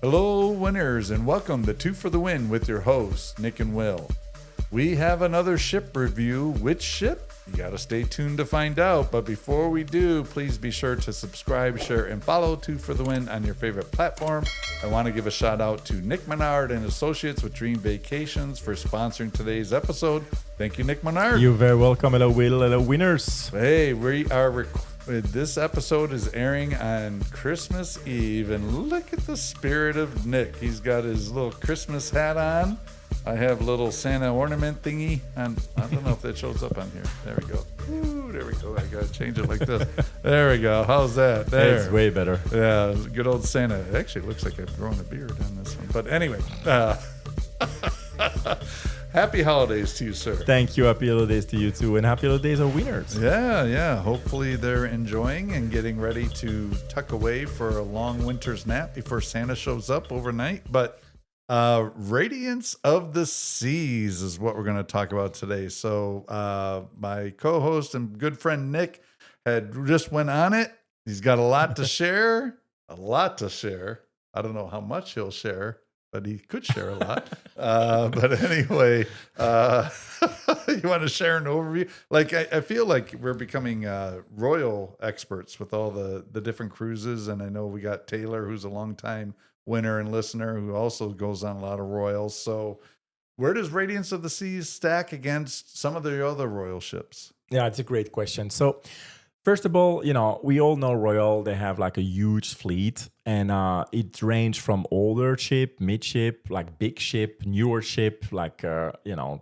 Hello, winners, and welcome to Two for the Win with your hosts, Nick and Will. We have another ship review. Which ship? You got to stay tuned to find out. But before we do, please be sure to subscribe, share, and follow Two for the Win on your favorite platform. I want to give a shout out to Nick Menard and Associates with Dream Vacations for sponsoring today's episode. Thank you, Nick Menard. You're very welcome. Hello, Will. Hello, winners. Hey, we are this episode is airing on Christmas Eve, and look at the spirit of Nick. He's got his little Christmas hat on. I have a little Santa ornament thingy, and I don't know if that shows up on here. There we go. Ooh, there we go. I gotta change it like this. There we go. How's that? There. It's way better. Yeah, good old Santa. It actually looks like I've grown a beard on this one. But anyway, happy holidays to you, sir. Thank you. Happy holidays to you too, and happy holidays, our winners. Yeah. Hopefully they're enjoying and getting ready to tuck away for a long winter's nap before Santa shows up overnight. But Radiance of the Seas is what we're going to talk about today. So my co-host and good friend Nick had just went on it. He's got a lot to share. I don't know how much he'll share, but he could share a lot. But anyway, you want to share an overview? Like, I feel like we're becoming royal experts with all the different cruises. And I know we got Taylor, who's a longtime winner and listener, who also goes on a lot of royals. So where does Radiance of the Seas stack against some of the other royal ships? Yeah, it's a great question. So first of all, we all know Royal, they have like a huge fleet, and it ranges from older ship, mid ship, like big ship, newer ship, like,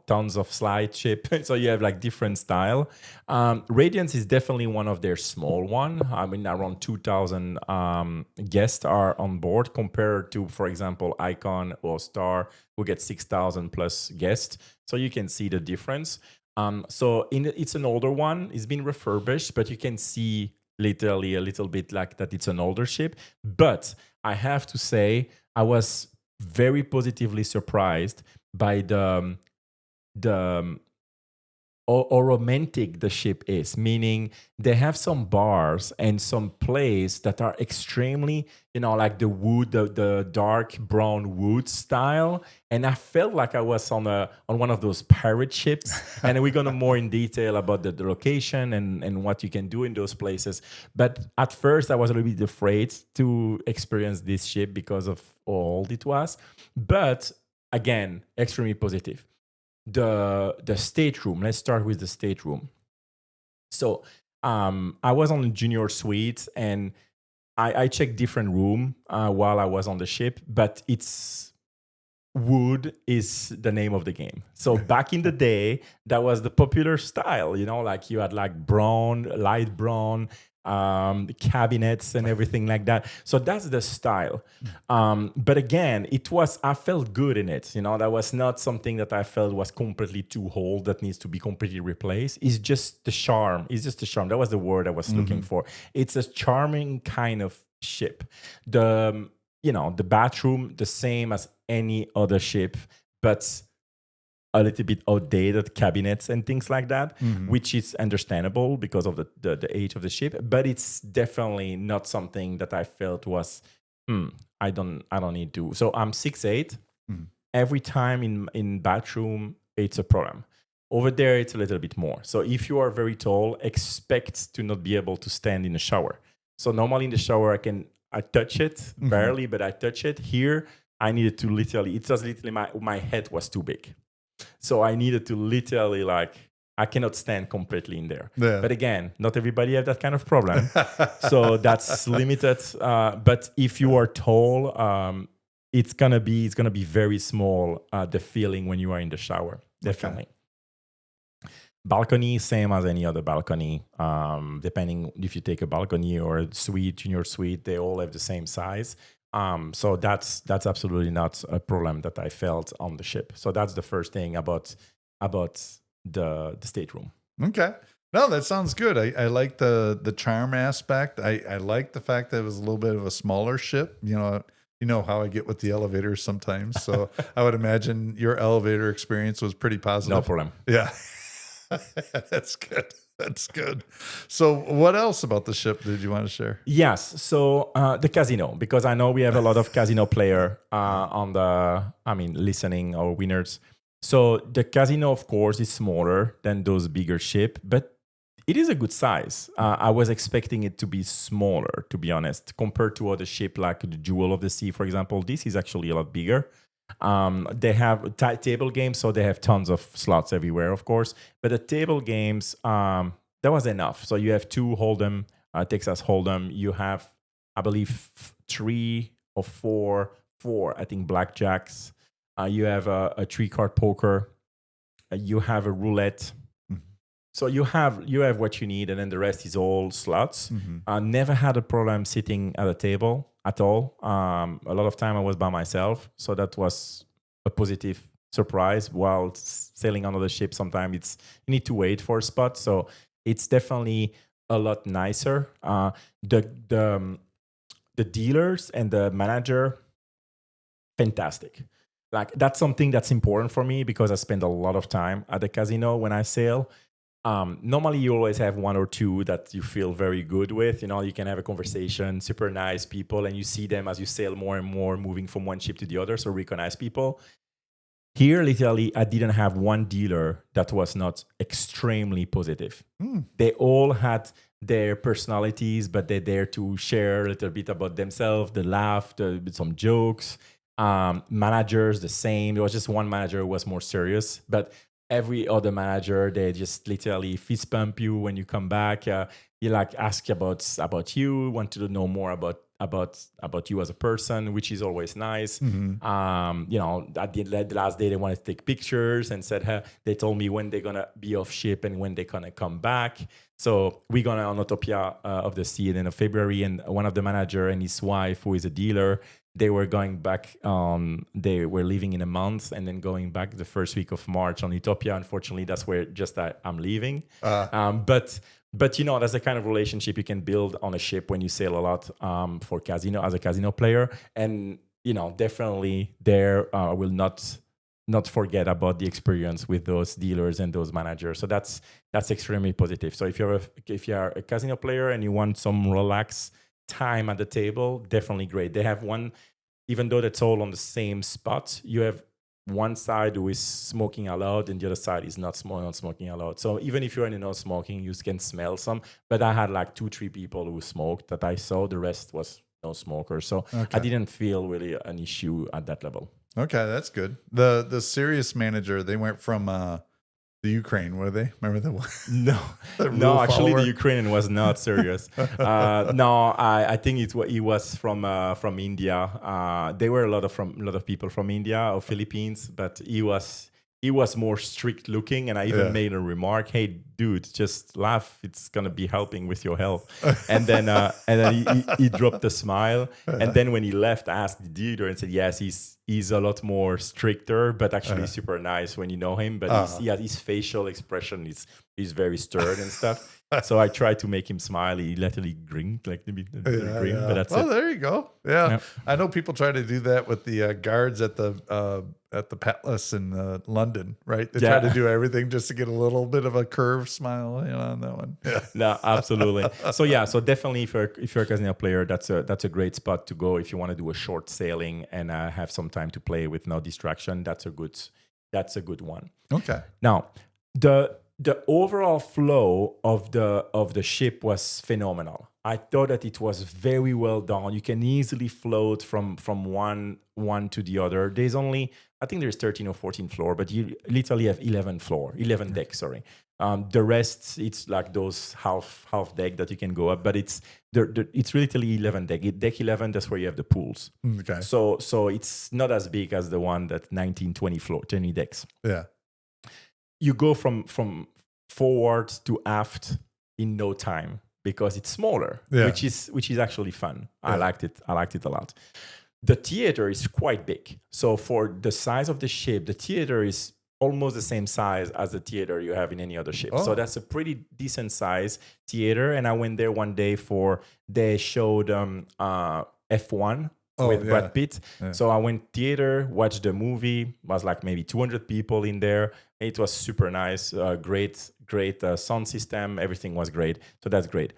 tons of slide ship. So you have like different style. Radiance is definitely one of their small one. I mean, around 2,000 guests are on board compared to, for example, Icon or Star, who get 6,000 plus guests. So you can see the difference. It's an older one. It's been refurbished, but you can see literally a little bit like that it's an older ship. But I have to say, I was very positively surprised by or romantic the ship is, meaning they have some bars and some plays that are extremely, like the wood, the dark brown wood style. And I felt like I was on one of those pirate ships. And we're going to more in detail about the location and what you can do in those places. But at first I was a little bit afraid to experience this ship because of how old it was. But again, extremely positive. The stateroom. Let's start with the stateroom. So I was on the junior suite, and I checked different room while I was on the ship, but it's wood is the name of the game. So back in the day, that was the popular style, like you had like brown, light brown, cabinets and everything like that. So that's the style. But again, I felt good in it. That was not something that I felt was completely too old that needs to be completely replaced. It's just the charm. That was the word I was looking for. It's a charming kind of ship. The bathroom, the same as any other ship, but a little bit outdated cabinets and things like that, which is understandable because of the age of the ship. But it's definitely not something that I felt was, I don't need to. So I'm 6'8". Every time in bathroom, it's a problem. Over there, it's a little bit more. So if you are very tall, expect to not be able to stand in the shower. So normally in the shower, I touch it barely, but I touch it. Here, I needed to literally, my head was too big. So I needed to literally, I cannot stand completely in there. Yeah. But again, not everybody have that kind of problem. So that's limited. But if you are tall, it's gonna be very small, the feeling when you are in the shower. Definitely. Okay. Balcony, same as any other balcony. Depending if you take a balcony or a suite, junior suite, they all have the same size. So that's absolutely not a problem that I felt on the ship. So that's the first thing about the stateroom. Okay. No, that sounds good. I like the charm aspect. I like the fact that it was a little bit of a smaller ship. You know how I get with the elevators sometimes. So I would imagine your elevator experience was pretty positive. No problem. Yeah. That's good. That's good. So, what else about the ship did you want to share? Yes. So the casino, because I know we have a lot of casino player on the, listening or winners. So the casino, of course, is smaller than those bigger ship, but it is a good size. I was expecting it to be smaller, to be honest, compared to other ship like the Jewel of the Sea, for example. This is actually a lot bigger. They have table games, so they have tons of slots everywhere, of course. But the table games, that was enough. So you have two Hold'em, Texas Hold'em. You have, I believe, three or four, I think, blackjacks. You have a three-card poker. You have a roulette. So you have what you need, and then the rest is all slots. I never had a problem sitting at a table at all. A lot of time I was by myself, so that was a positive surprise. While sailing on other ships, sometimes you need to wait for a spot, so it's definitely a lot nicer. The dealers and the manager, fantastic. Like that's something that's important for me because I spend a lot of time at the casino when I sail. Normally, you always have one or two that you feel very good with. You know, you can have a conversation, super nice people, and you see them as you sail more and more, moving from one ship to the other. So recognize people. Here, literally, I didn't have one dealer that was not extremely positive. They all had their personalities, but they're there to share a little bit about themselves, the laugh, some jokes. Managers, the same. There was just one manager who was more serious, but every other manager, they just literally fist bump you when you come back. You like ask about you, want to know more about you as a person, which is always nice. At the last day they wanted to take pictures and said, hey, they told me when they're gonna be off ship and when they're gonna come back. So we're gonna on Utopia of the Sea at the end of February, and one of the manager and his wife, who is a dealer, they were going back. They were leaving in a month and then going back the first week of March on Utopia. Unfortunately, that's where I'm leaving. But that's the kind of relationship you can build on a ship when you sail a lot for casino as a casino player. And definitely there will not forget about the experience with those dealers and those managers. So that's extremely positive. So if you're a casino player and you want some relaxed time at the table, definitely great. They have one, even though that's all on the same spot, you have one side who is smoking allowed and the other side is not smoking allowed. So even if you're in no smoking, you can smell some. But I had like 2-3 people who smoked that I saw. The rest was no smokers. So I didn't feel really an issue at that level. Okay, that's good. The serious manager, they went from the Ukraine, were they? Remember the one? No, actually, the Ukrainian was not serious. No, I think he was from India. There were a lot of people from India or Philippines, but he was more strict looking, and I even made a remark, "Hey, dude, just laugh. It's gonna be helping with your health." And then he dropped a smile, and then when he left, I asked the dealer and said, "Yes, he's a lot more stricter, but actually super nice when you know him. But his facial expression is very stern and stuff." So I tried to make him smile. He literally grinned, like maybe grin, but that's it. There you go. Yeah. I know people try to do that with the guards at the Palace in London, right? They try to do everything just to get a little bit of a curved smile, on that one. Yeah. No, absolutely. So definitely, if you're a casino player, that's a great spot to go if you want to do a short sailing and have some time to play with no distraction. That's a good one. Okay. Now, the overall flow of the ship was phenomenal. I thought that it was very well done. You can easily float from one to the other. I think there's 13 or 14 floor, but you literally have 11 decks. Sorry. The rest, it's like those half deck that you can go up, but it's literally 11 deck. Deck 11, that's where you have the pools. Okay. So it's not as big as the one that 19, 20 decks. Yeah. You go from forward to aft in no time because it's smaller, which is actually fun. Yeah. I liked it a lot. The theater is quite big. So for the size of the ship, the theater is almost the same size as the theater you have in any other ship. So that's a pretty decent size theater. And I went there one day they showed F1 Oh, with yeah. Brad Pitt. Yeah. So I went theater, watched the movie. Was like maybe 200 people in there. It was super nice. Great sound system. Everything was great. So that's great.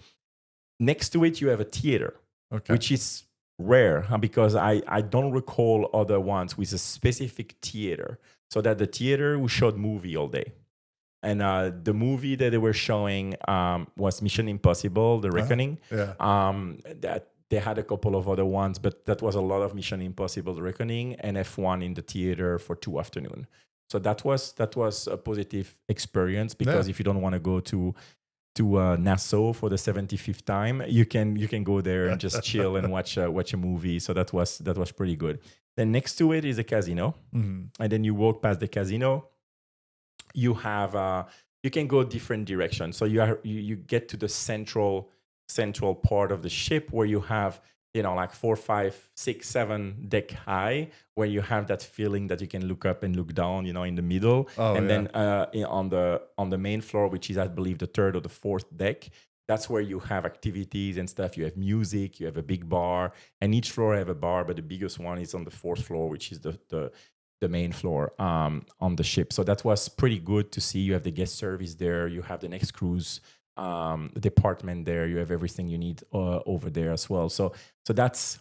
Next to it, you have a theater, Okay. which is rare because I don't recall other ones with a specific theater. So that the theater we showed movie all day. And the movie that they were showing was Mission Impossible: The Reckoning. Yeah. That they had a couple of other ones, but that was a lot of Mission Impossible: The Reckoning and F1 in the theater for 2 afternoon. So that was a positive experience because Yeah. if you don't want to go to Nassau for the 75th time, you can go there and just chill and watch a movie. So that was pretty good. Then next to it is a casino, Mhm. and then you walk past the casino. You have you can go different directions. So you get to the central part of the ship where you have like 4, 5, 6, 7 deck high, where you have that feeling that you can look up and look down, in the middle. Oh, And yeah. then on the main floor, which is I believe the 3rd or the 4th deck, that's where you have activities and stuff. You have music, you have a big bar, and each floor have a bar, but the biggest one is on the 4th floor, which is the main floor on the ship. So that was pretty good to see. You have the guest service there. You have the next cruise department there. You have everything you need over there as well. So that's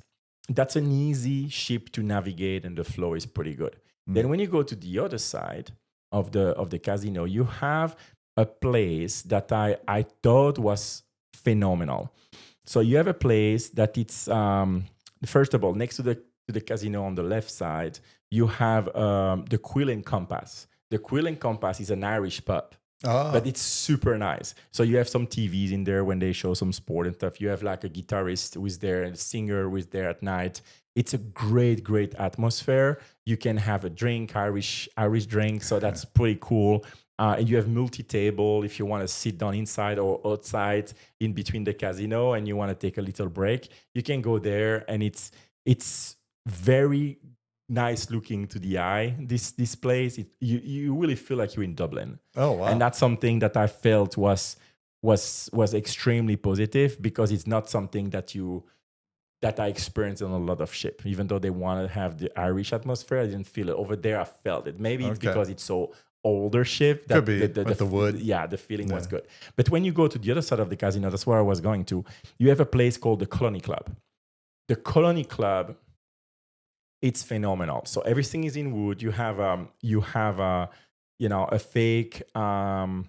an easy ship to navigate, and the flow is pretty good. Then when you go to the other side of the casino, you have a place that I thought was phenomenal. So you have a place that it's first of all, next to the casino on the left side, you have the Quill and Compass. The Quill and Compass is an Irish pub, but it's super nice. So you have some TVs in there when they show some sport and stuff. You have like a guitarist who is there and a singer who is there at night. It's a great atmosphere. You can have a drink, Irish drink. So that's pretty cool. And you have multi-table if you want to sit down inside or outside in between the casino and you want to take a little break. You can go there, and it's very nice looking to the eye. This place, you really feel like you're in Dublin. Oh, wow. And that's something that I felt was extremely positive, because it's not something that I experienced on a lot of ship. Even though they want to have the Irish atmosphere, I didn't feel it. Over there, I felt it. Maybe it's Okay. because it's so older ship. Could be, with the wood. Yeah, the feeling was good. But when you go to the other side of the casino, that's where I was going to, you have a place called the Colony Club. The Colony Club, it's phenomenal. So everything is in wood. You have a fake the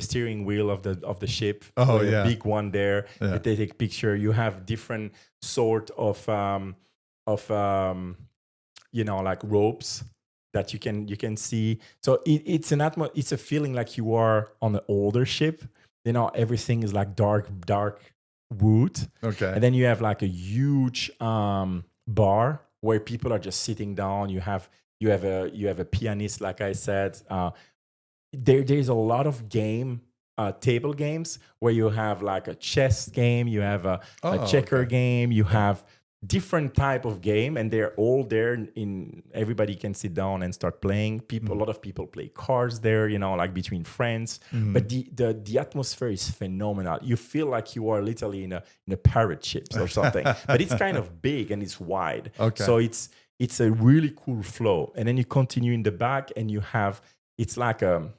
steering wheel of the ship. Oh, a yeah. big one there Yeah. that they take picture. You have different sort of like ropes that you can see. So it's it's a feeling like you are on an older ship. Everything is like dark wood. Okay. And then you have like a huge bar where people are just sitting down. You have a pianist, like I said. There's a lot of table games where you have like a chess game, you have a checker game, you have different type of game, and they're all there. Everybody can sit down and start playing. A lot of people play cards there, like between friends. But the atmosphere is phenomenal. You feel like you are literally in a pirate ship or something. But it's kind of big and it's wide. Okay. So it's a really cool flow. And then you continue in the back, and it's like a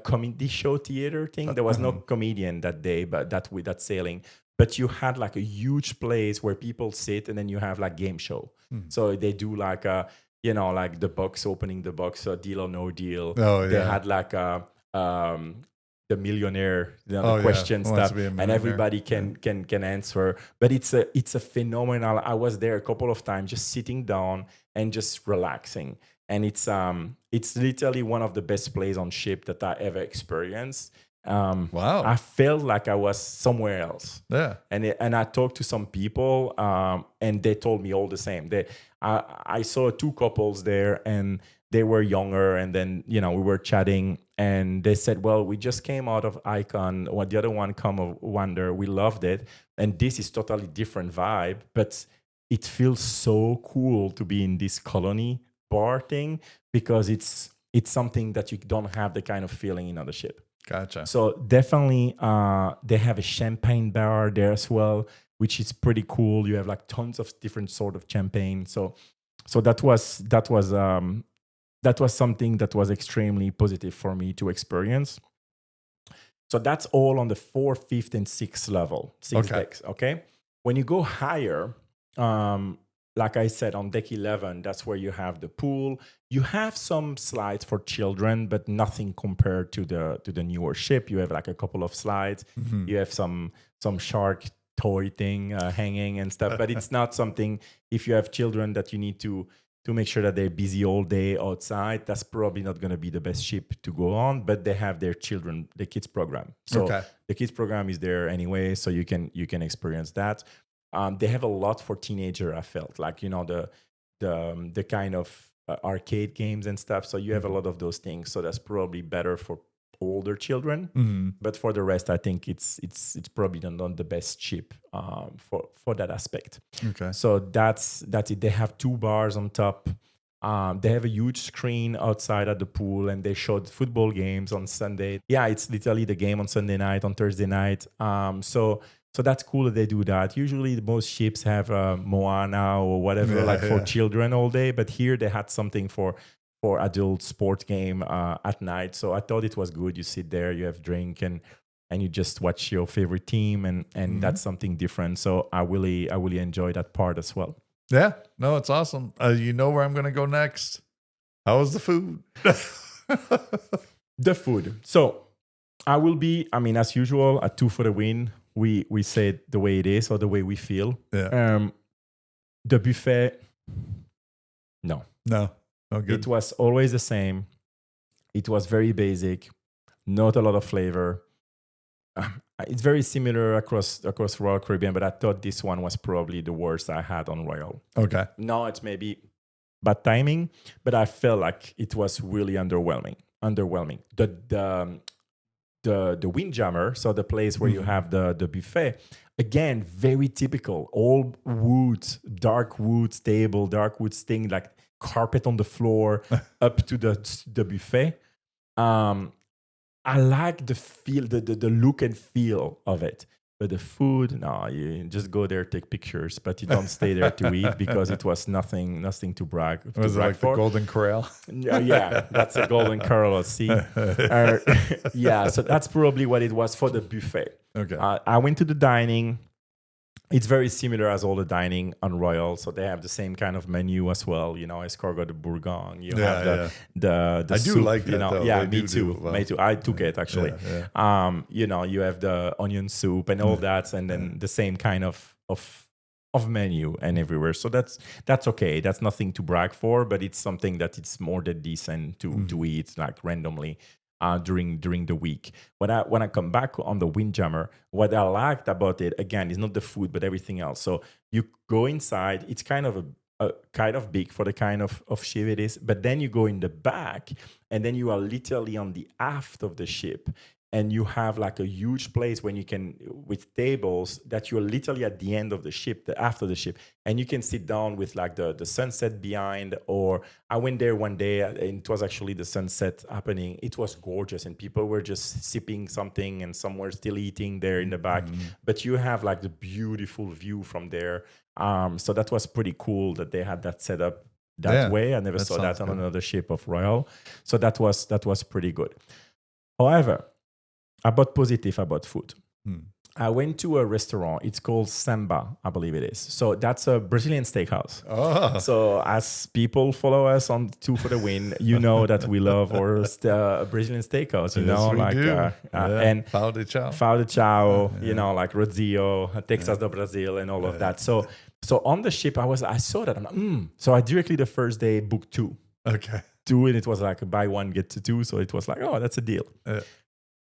comedy show theater thing. There was no comedian that day, but with that sailing. But you had like a huge place where people sit, and then you have like game show. So they do like like the box, opening the box, Deal or No Deal. Oh, They yeah. had like the millionaire the Oh, yeah. question Who wants stuff, to be a and millionaire? everybody can answer. But it's a phenomenal. I was there a couple of times, just sitting down and just relaxing. And it's literally one of the best plays on ship that I ever experienced. Wow. I felt like I was somewhere else. Yeah. And I talked to some people, and they told me all the same. I saw 2 couples there, and they were younger, and then we were chatting, and they said, well, we just came out of Icon, or the other one come of Wander. We loved it, and this is totally different vibe, but it feels so cool to be in this colony bar thing, because it's something that you don't have the kind of feeling in other ship. Gotcha. So definitely, they have a champagne bar there as well. which is pretty cool. You have like tons of different sort of champagne. So that was something that was extremely positive for me to experience. So that's all on the 4th, 5th, and 6th level, six Okay. decks. Okay. When you go higher, like I said, on deck 11, that's where you have the pool. You have some slides for children, but nothing compared to the newer ship. You have like a couple of slides. Mhm. You have some shark toy thing hanging and stuff, but it's not something. If you have children that you need to make sure that they're busy all day outside, that's probably not going to be the best ship to go on. But they have their the kids program. So Okay. the kids program is there anyway, so you can experience that. They have a lot for teenager. I felt like the kind of arcade games and stuff. So you have a lot of those things. So that's probably better for older children. Mhm. But for the rest, I think it's probably not the best ship for that aspect. Okay. So that's it. They have 2 bars on top. They have a huge screen outside at the pool, and they showed football games on Sunday. Yeah, it's literally the game on Sunday night, on Thursday night. So that's cool that they do that. Usually, most ships have Moana or whatever, for children all day. But here they had something for adult sport game at night. So I thought it was good. You sit there, you have drink, and you just watch your favorite team, and that's something different. So I really enjoy that part as well. Yeah. No, it's awesome. You know where I'm going to go next. How was the food? The food. So I will be, as usual, a 2 for the win. We say it the way it is or the way we feel. Yeah. The buffet, no. No. Oh, good. It was always the same. It was very basic, not a lot of flavor. It's very similar across Royal Caribbean, but I thought this one was probably the worst I had on Royal. Okay. No, it's maybe bad timing, but I felt like it was really underwhelming. The Windjammer, so the place where you have the buffet, again, very typical. All wood, dark wood table, dark wood thing, like carpet on the floor, up to the buffet. I like the feel, the look and feel of it. But the food, no, you just go there, take pictures, but you don't stay there to eat because it was nothing to brag. Was it like for. the Golden Corral? Yeah, that's a Golden Corral at sea. Yeah, so that's probably what it was for the buffet. Okay. I went to the dining. It's very similar as all the dining on Royal, so they have the same kind of menu as well. Escargot de Bourgogne. You have the I soup, do like that. Though. Yeah, they me too. well. Me too. I took it actually. Yeah. You have the onion soup and all that, and then the same kind of menu and everywhere. So that's okay. That's nothing to brag for, but it's something that it's more than decent to eat like randomly. During the week. When I come back on the Windjammer, what I liked about it again is not the food but everything else. So you go inside, it's kind of a kind of big for the kind of ship it is, but then you go in the back and then you are literally on the aft of the ship. And you have like a huge place when you can, with tables, that you're literally at the end of the ship, after the ship, and you can sit down with like the sunset behind. Or I went there one day and it was actually the sunset happening. It was gorgeous and people were just sipping something and some were still eating there in the back. But you have like the beautiful view from there. So that was pretty cool that they had that set up that way. I never saw that on another ship of Royal. So that was pretty good. However, about food. I went to a restaurant. It's called Samba, I believe it is. So that's a Brazilian steakhouse. Oh. So as people follow us on 2 for the Win, you know that we love our Brazilian steakhouse. And Pão de Chão. Like Rodio, Texas do Brasil, and all of that. So on the ship, I saw that. I'm like, So I directly the first day booked 2. Okay. 2, and it was like buy 1 get 2. So it was like, oh, that's a deal.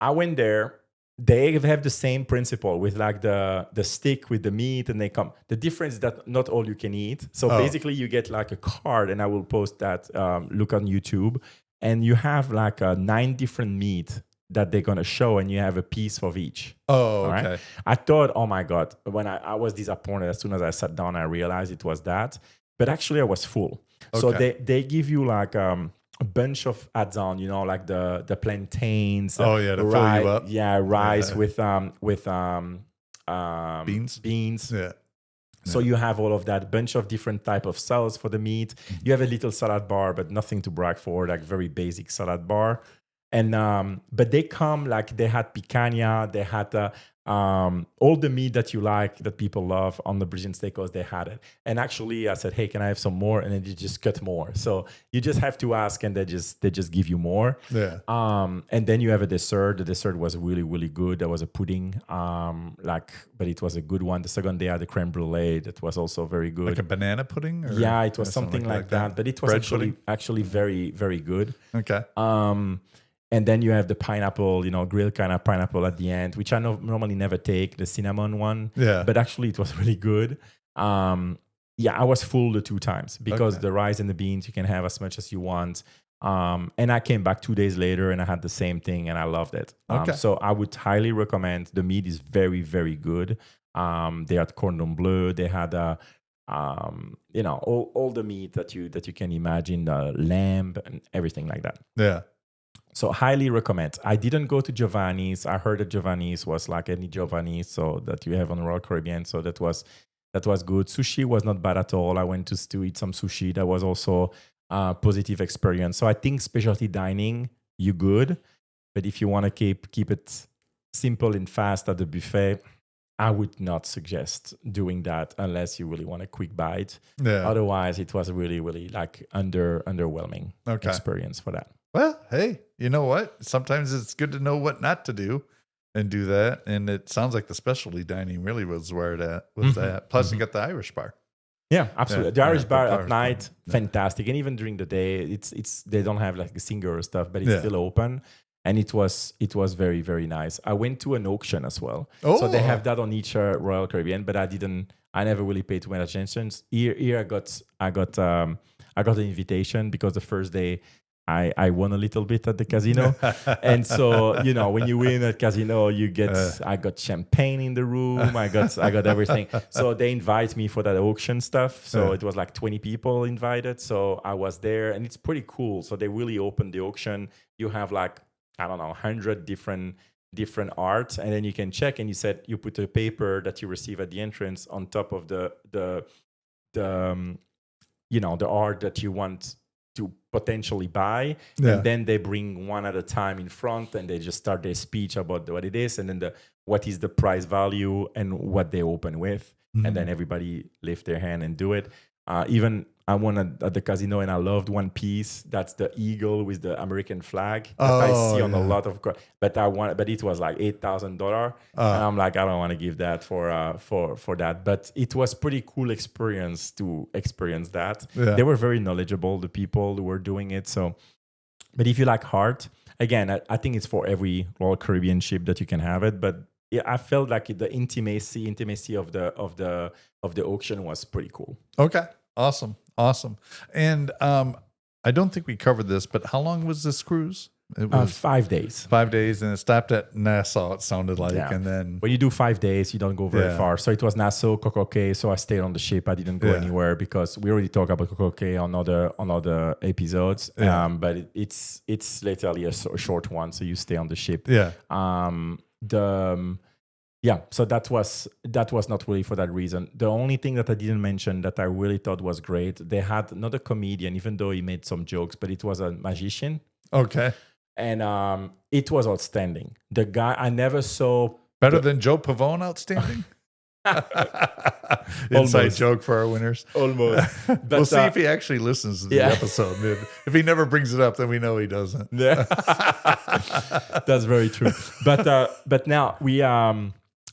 I went there. They have the same principle with like the stick with the meat, and they come. The difference is that not all you can eat. So basically, you get like a card, and I will post that. Look on YouTube, and you have like 9 different meat that they're gonna show, and you have a piece of each. Oh, okay. Right? I thought, oh my god, when I was disappointed as soon as I sat down, I realized it was that. But actually, I was full. Okay. So they give you like a bunch of add-on, like the plantains. To fill you up. Yeah, rice with beans. Yeah. So you have all of that bunch of different type of sauce for the meat. You have a little salad bar, but nothing to brag for, like very basic salad bar. And but they come like they had picanha, they had all the meat that you like, that people love on the Brazilian steakhouse. They had it. And actually, I said, "Hey, can I have some more?" And then you just cut more. So you just have to ask, and they just give you more. Yeah. And then you have a dessert. The dessert was really, really good. There was a pudding, but it was a good one. The second day I had the creme brulee. That was also very good. Like a banana pudding? Or Yeah, it was something like that. But it was actually very, very good. Okay. And then you have the pineapple, grilled kind of pineapple at the end, which I normally never take, the cinnamon one. Yeah. But actually, it was really good. I was full the 2 times because the rice and the beans, you can have as much as you want. And I came back 2 days later and I had the same thing and I loved it. So I would highly recommend. The meat is very, very good. They had cordon bleu. They had all the meat that you can imagine, lamb and everything like that. Yeah. So highly recommend. I didn't go to Giovanni's. I heard that Giovanni's was like any Giovanni's so that you have on Royal Caribbean. So that was good. Sushi was not bad at all. I went to eat some sushi. That was also a positive experience. So I think specialty dining, you good. But if you want to keep it simple and fast at the buffet, I would not suggest doing that unless you really want a quick bite. Yeah. Otherwise, it was really, really like underwhelming experience for that. Well, hey, you know what? Sometimes it's good to know what not to do and do that. And it sounds like the specialty dining really was where that was at. Plus, you got the Irish bar. Yeah, absolutely. The Irish bar at night, bar. fantastic. And even during the day, it's they don't have like a singer or stuff, but it's still open. And it was very, very nice. I went to an auction as well. So they have that on each Royal Caribbean, but I never really paid too much attention. Here I got an invitation because the first day I won a little bit at the casino. And so, when you win at casino, you get, I got champagne in the room. I got everything. So they invite me for that auction stuff. So it was like 20 people invited. So I was there and it's pretty cool. So they really opened the auction. You have like, I don't know, 100 different arts. And then you can check and you put a paper that you receive at the entrance on top of the art that you want to potentially buy, and then they bring one at a time in front and they just start their speech about what it is and then what is the price value and what they open with, and then everybody lift their hand and do it. Even I won at the casino and I loved one piece. That's the eagle with the American flag that I see on a lot of. But it was like $8,000, and I'm like, I don't want to give that for that. But it was pretty cool experience to experience that. Yeah. They were very knowledgeable, the people who were doing it. So, but if you like art, again, I think it's for every Royal Caribbean ship that you can have it. But yeah, I felt like the intimacy of the auction was pretty cool. Okay. Awesome. And I don't think we covered this, but how long was this cruise? It was 5 days. 5 days, and it stopped at Nassau, it sounded like. Yeah. And then when you do 5 days, you don't go very far. So it was Nassau, Coco Cay. So I stayed on the ship. I didn't go anywhere because we already talked about Coco Cay on other episodes. Yeah. But it's literally a short one. So you stay on the ship. Yeah. So that was not really for that reason. The only thing that I didn't mention that I really thought was great, they had another comedian, even though he made some jokes, but it was a magician. Okay. And it was outstanding. The guy, I never saw... Better than Joe Pavone outstanding? Inside joke for our winners. Almost. But, we'll see if he actually listens to the episode. If he never brings it up, then we know he doesn't. Yeah. That's very true. But now we...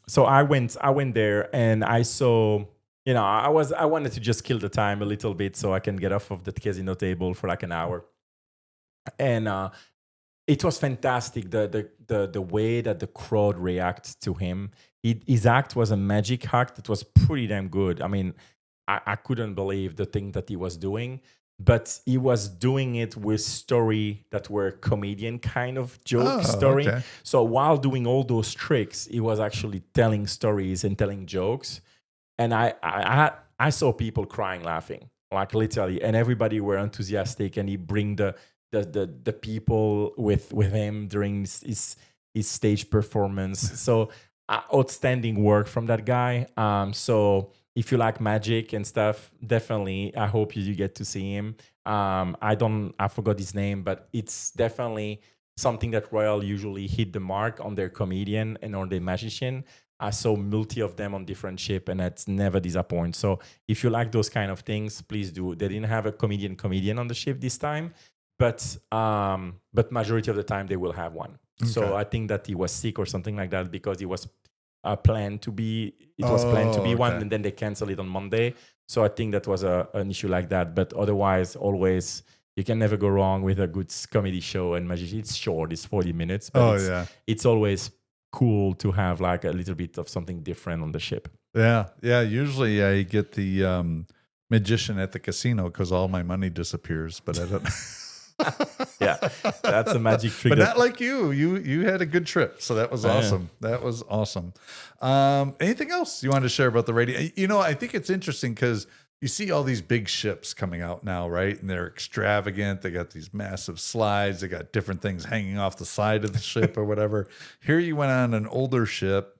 So I went there and I saw, I wanted to just kill the time a little bit so I can get off of the casino table for like an hour. And it was fantastic, the way that the crowd reacts to him. His act was a magic act. It was pretty damn good. I mean, I couldn't believe the thing that he was doing. But he was doing it with story that were comedian kind of joke story. Okay. So while doing all those tricks, he was actually telling stories and telling jokes. And I saw people crying, laughing, like literally, and everybody were enthusiastic. And he bring the people with him during his stage performance. So outstanding work from that guy. So if you like magic and stuff, definitely, I hope you get to see him. I forgot his name, but it's definitely something that Royal usually hit the mark on their comedian and on their magician. I saw multi of them on different ship, and that's never disappoint. So if you like those kind of things, please do. They didn't have a comedian on the ship this time, but majority of the time they will have one. So Okay. I think that he was sick or something like that because he was planned to be. It was planned to be one, okay. and then they canceled it on Monday. So I think that was an issue like that. But otherwise, always you can never go wrong with a good comedy show and magic. It's short; it's 40 minutes, but it's always cool to have like a little bit of something different on the ship. Yeah. Usually I get the magician at the casino because all my money disappears, but I don't. Yeah, that's a magic trick. But not like you. You had a good trip, so that was awesome. That was awesome. Anything else you wanted to share about the radio? You know, I think it's interesting because you see all these big ships coming out now, right? And they're extravagant. They got these massive slides. They got different things hanging off the side of the ship or whatever. Here you went on an older ship,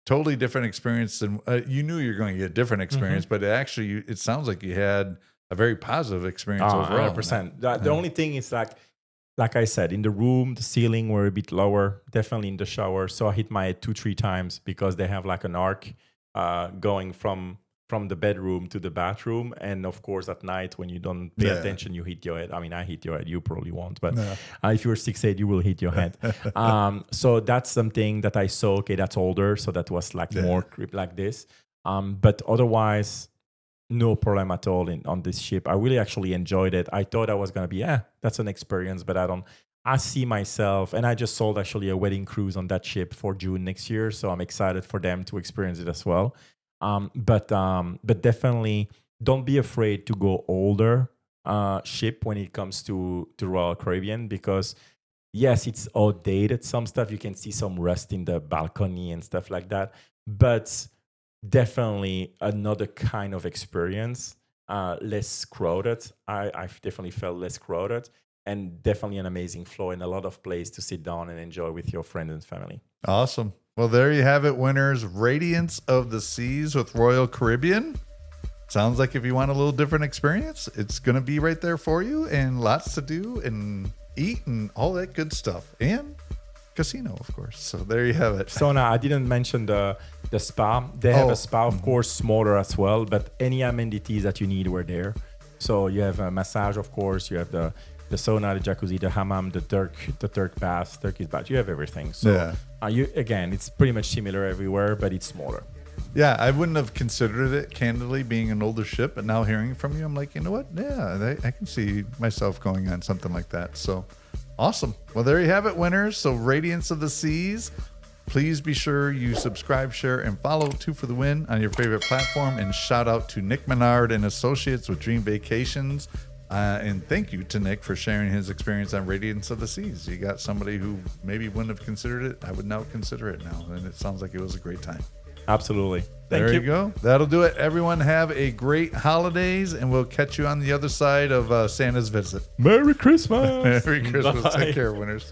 totally different experience than you knew you were going to get a different experience, but it sounds like you had a very positive experience overall. 100%. The only thing is like I said, in the room, the ceiling were a bit lower, definitely in the shower. So I hit my head 2-3 times because they have like an arc going from the bedroom to the bathroom. And of course, at night, when you don't pay attention, you hit your head. I mean, I hit your head. You probably won't. But if you're 6'8", you will hit your head. So that's something that I saw. Okay, that's older. So that was like more creep like this. But otherwise, no problem at all on this ship. I really actually enjoyed it. I thought I was going to be, that's an experience, but I see myself, and I just sold actually a wedding cruise on that ship for June next year. So I'm excited for them to experience it as well. But definitely don't be afraid to go older ship when it comes to Royal Caribbean, because yes, it's outdated. Some stuff you can see some rust in the balcony and stuff like that. But definitely another kind of experience, less crowded. I've definitely felt less crowded, and definitely an amazing floor and a lot of place to sit down and enjoy with your friends and family. Awesome. Well, there you have it, winners. Radiance of the Seas with Royal Caribbean. Sounds like if you want a little different experience, it's going to be right there for you, and lots to do and eat and all that good stuff. And casino, of course. So there you have it. So now I didn't mention the spa. They have a spa, of course, smaller as well, but any amenities that you need were there. So you have a massage, of course. You have the sauna, the jacuzzi, the hammam, the Turkish bath. You have everything. So again, it's pretty much similar everywhere, but it's smaller. Yeah, I wouldn't have considered it, candidly, being an older ship, but now hearing from you, I'm like, you know what? Yeah, I can see myself going on something like that. So awesome. Well, there you have it, winners. So Radiance of the Seas. Please be sure you subscribe, share, and follow 2 for the Win on your favorite platform. And shout out to Nick Menard and Associates with Dream Vacations. And thank you to Nick for sharing his experience on Radiance of the Seas. You got somebody who maybe wouldn't have considered it. I would now consider it now. And it sounds like it was a great time. Absolutely. There you go. That'll do it. Everyone have a great holidays, and we'll catch you on the other side of Santa's visit. Merry Christmas. Merry Christmas. Bye. Take care, winners.